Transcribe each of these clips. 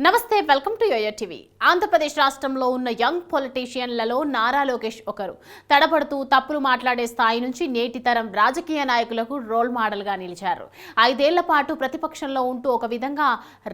నమస్తే, welcome to yo-yo TV. Andhra Pradesh రాష్ట్రంలో ఉన్న యంగ్ పొలిటీషియన్లలో నారా లోకేష్ ఒకరు. తడబడుతూ తప్పులు మాట్లాడే స్థాయి నుంచి నేటి తరం రాజకీయ నాయకులకు రోల్ మోడల్గా నిలిచారు. 5 ఏళ్ల పాటు ప్రతిపక్షంలో ఉంటూ ఒక విధంగా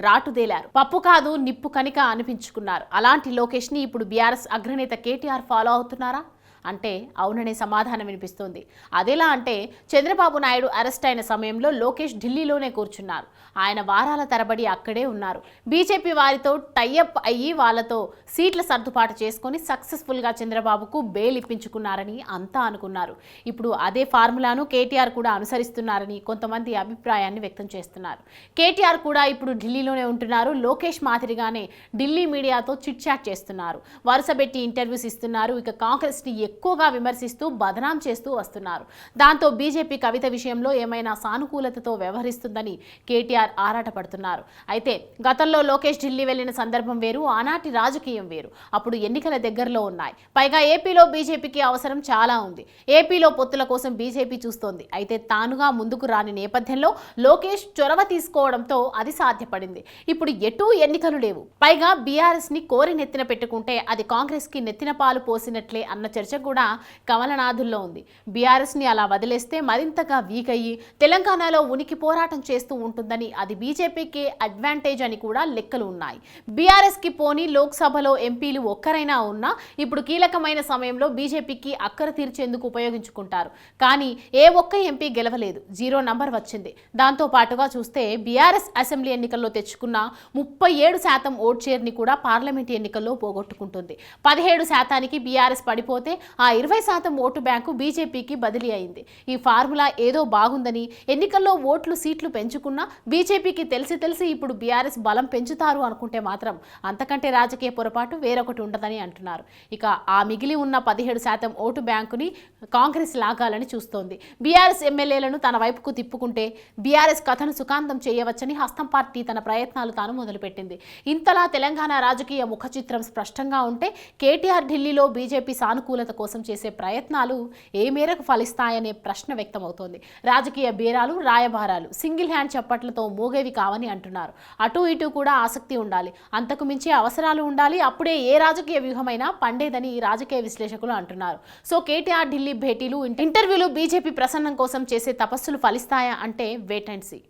రాటుదేలారు. పప్పు కాదు నిప్పు కనిక అనిపించుకున్నారు. అలాంటి లోకేష్ని ఇప్పుడు బీఆర్ఎస్ అగ్రనేత కేటీఆర్ ఫాలో అవుతున్నారా అంటే అవుననే సమాధానం వినిపిస్తోంది. అదెలా అంటే చంద్రబాబు నాయుడు అరెస్ట్ అయిన సమయంలో లోకేష్ ఢిల్లీలోనే కూర్చున్నారు. ఆయన వారాల తరబడి అక్కడే ఉన్నారు. బీజేపీ వారితో టైఅప్ అయ్యి వాళ్ళతో సీట్ల సర్దుబాటు చేసుకొని సక్సెస్ఫుల్గా చంద్రబాబుకు బెయిల్ ఇప్పించుకున్నారని అంతా అనుకున్నారు. ఇప్పుడు అదే ఫార్ములాను కేటీఆర్ కూడా అనుసరిస్తున్నారని కొంతమంది అభిప్రాయాన్ని వ్యక్తం చేస్తున్నారు. కేటీఆర్ కూడా ఇప్పుడు ఢిల్లీలోనే ఉంటున్నారు. లోకేష్ మాదిరిగానే ఢిల్లీ మీడియాతో చిట్ చాట్ చేస్తున్నారు. వరుసపెట్టి ఇంటర్వ్యూస్ ఇస్తున్నారు. ఇక కాంగ్రెస్ని ఎక్కువగా విమర్శిస్తూ బదనాం చేస్తూ వస్తున్నారు. దాంతో బీజేపీ కవిత విషయంలో ఏమైనా సానుకూలతతో వ్యవహరిస్తుందని కేటీఆర్ ఆరాటపడుతున్నారు. అయితే గతంలో లోకేష్ ఢిల్లీ వెళ్లిన సందర్భం వేరు, ఆనాటి రాజకీయం వేరు. అప్పుడు ఎన్నికల దగ్గరలో ఉన్నాయి. పైగా ఏపీలో బీజేపీకి అవసరం చాలా ఉంది. ఏపీలో పొత్తుల కోసం బీజేపీ చూస్తోంది. అయితే తానుగా ముందుకు రాని నేపథ్యంలో లోకేష్ చొరవ తీసుకోవడంతో అది సాధ్యపడింది. ఇప్పుడు ఎటూ ఎన్నికలు లేవు. పైగా బీఆర్ఎస్ ని కోరి నెత్తిన పెట్టుకుంటే అది కాంగ్రెస్ కి నెత్తిన పాలు పోసినట్లే అన్న చర్చ కూడా కమలనాథుల్లో ఉంది. బీఆర్ఎస్ ని అలా వదిలేస్తే మరింతగా వీక్ అయ్యి తెలంగాణలో ఉనికి పోరాటం చేస్తూ ఉంటుందని, అది బీజేపీకి అడ్వాంటేజ్ అని కూడా లెక్కలు ఉన్నాయి. బీఆర్ఎస్ కి పోని లోక్సభలో ఎంపీలు ఒక్కరైనా ఉన్నా ఇప్పుడు కీలకమైన సమయంలో బీజేపీకి అక్కర తీర్చేందుకు ఉపయోగించుకుంటారు. కానీ ఏ ఒక్క ఎంపీ గెలవలేదు. 0 నంబర్ వచ్చింది. దాంతో పాటుగా చూస్తే బీఆర్ఎస్ అసెంబ్లీ ఎన్నికల్లో తెచ్చుకున్న 37% ఓట్ షేర్ని కూడా పార్లమెంట్ ఎన్నికల్లో పోగొట్టుకుంటుంది. 17% బీఆర్ఎస్ పడిపోతే ఆ 20% ఓటు బ్యాంకు బీజేపీకి బదిలీ అయింది. ఈ ఫార్ములా ఏదో బాగుందని, ఎన్నికల్లో ఓట్లు సీట్లు పెంచుకున్నా బీజేపీకి తెలిసి ఇప్పుడు బీఆర్ఎస్ బలం పెంచుతారు అనుకుంటే మాత్రం అంతకంటే రాజకీయ పొరపాటు వేరొకటి ఉండదని అంటున్నారు. ఇక ఆ మిగిలి ఉన్న 17% ఓటు బ్యాంకుని కాంగ్రెస్ లాగాలని చూస్తోంది. బీఆర్ఎస్ ఎమ్మెల్యేలను తన వైపుకు తిప్పుకుంటే బీఆర్ఎస్ కథను సుఖాంతం చేయవచ్చని హస్తం పార్టీ తన ప్రయత్నాలు తాను మొదలుపెట్టింది. ఇంతలా తెలంగాణ రాజకీయ ముఖ చిత్రం స్పష్టంగా ఉంటే కేటీఆర్ ఢిల్లీలో బీజేపీ సానుకూలత కోసం చేసే ప్రయత్నాలు ఏ మేరకు ఫలిస్తాయనే ప్రశ్న వ్యక్తమవుతోంది. రాజకీయ బేరాలు, రాయబారాలు సింగిల్ హ్యాండ్ చప్పట్లతో మోగేవి కావని అంటున్నారు. అటు ఇటు కూడా ఆసక్తి ఉండాలి, అంతకు మించి అవసరాలు ఉండాలి. అప్పుడే ఏ రాజకీయ వ్యూహమైనా పండేదని రాజకీయ విశ్లేషకులు అంటున్నారు. సో కేటీఆర్ ఢిల్లీ భేటీలు, ఇంటర్వ్యూలు బీజేపీ ప్రసన్నం కోసం చేసే తపస్సులు ఫలిస్తాయా అంటే వెయిట్ అండ్ సీ.